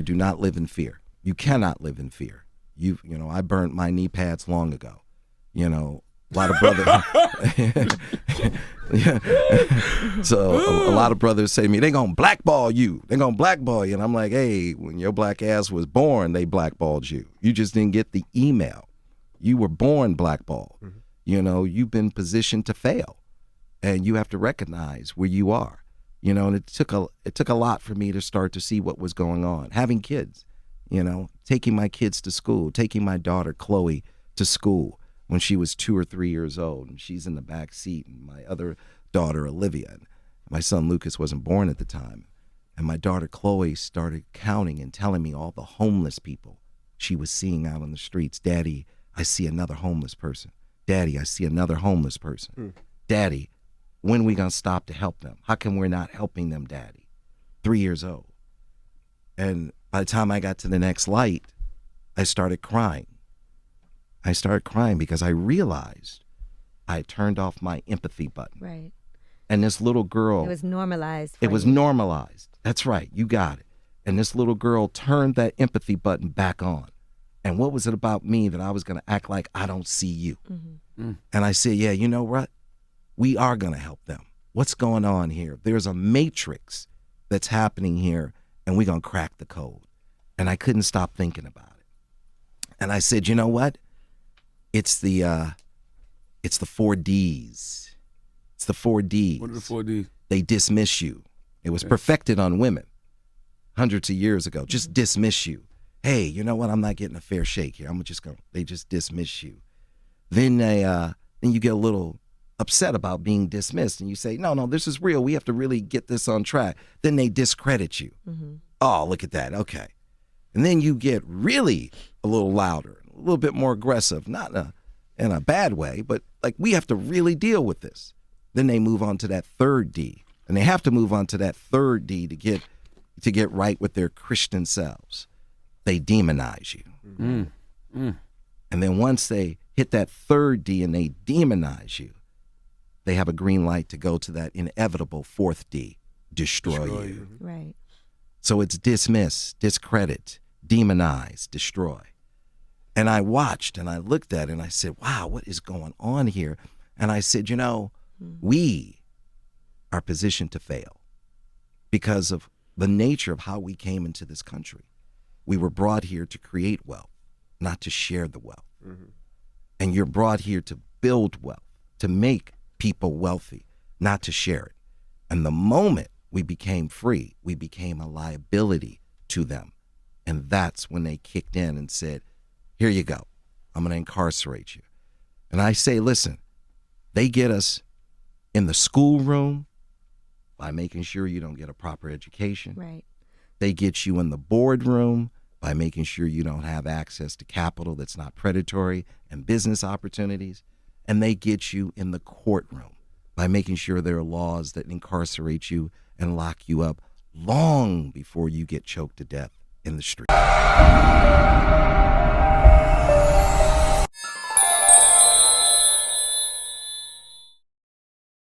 do not live in fear. You cannot live in fear. You know, I burnt my knee pads long ago. You know, a lot of brothers. So a lot of brothers say to me, they're going to blackball you. They're going to blackball you. And I'm like, hey, when your black ass was born, they blackballed you. You just didn't get the email. You were born blackballed. Mm-hmm. You know, you've been positioned to fail. And you have to recognize where you are. You know, and it took a lot for me to start to see what was going on. Having kids, you know, taking my kids to school, taking my daughter Chloe to school when she was 2 or 3 years old, and she's in the back seat, and my other daughter Olivia, and my son Lucas wasn't born at the time, and my daughter Chloe started counting and telling me all the homeless people she was seeing out on the streets. Daddy, I see another homeless person. Daddy, I see another homeless person. Daddy, when are we gonna stop to help them? How come we're not helping them, Daddy? 3 years old. And by the time I got to the next light, I started crying. I started crying because I realized I had turned off my empathy button. Right. And this little girl. It was normalized. It was normalized. That's right. You got it. And this little girl turned that empathy button back on. And what was it about me that I was going to act like I don't see you? Mm-hmm. And I said, yeah, you know what? We are going to help them. What's going on here? There's a matrix that's happening here, and we're going to crack the code. And I couldn't stop thinking about it. And I said, you know what? It's the 4 Ds. It's the 4 Ds. What are the 4 Ds? They dismiss you. It was perfected on women hundreds of years ago. Just dismiss you. Hey, you know what? I'm not getting a fair shake here. They just dismiss you. Then then you get a little upset about being dismissed, and you say, no, this is real. We have to really get this on track. Then they discredit you. Mm-hmm. Oh, look at that. Okay. And then you get really a little louder, a little bit more aggressive, not in a bad way, but like, we have to really deal with this. Then they move on to that 3rd D, and they have to move on to that 3rd D to get right with their Christian selves. They demonize you. Mm-hmm. And then once they hit that 3rd D and they demonize you, they have a green light to go to that inevitable 4th D, destroy you. Right. So it's dismiss, discredit, demonize, destroy. And I watched and I looked at it and I said, wow, what is going on here? And I said, you know, we are positioned to fail because of the nature of how we came into this country. We were brought here to create wealth, not to share the wealth. Mm-hmm. And you're brought here to build wealth, to make people wealthy, not to share it. And the moment we became free, we became a liability to them. And that's when they kicked in and said, here you go. I'm going to incarcerate you. And I say, listen, they get us in the schoolroom by making sure you don't get a proper education. Right. They get you in the boardroom by making sure you don't have access to capital that's not predatory and business opportunities. And they get you in the courtroom by making sure there are laws that incarcerate you and lock you up long before you get choked to death in the street.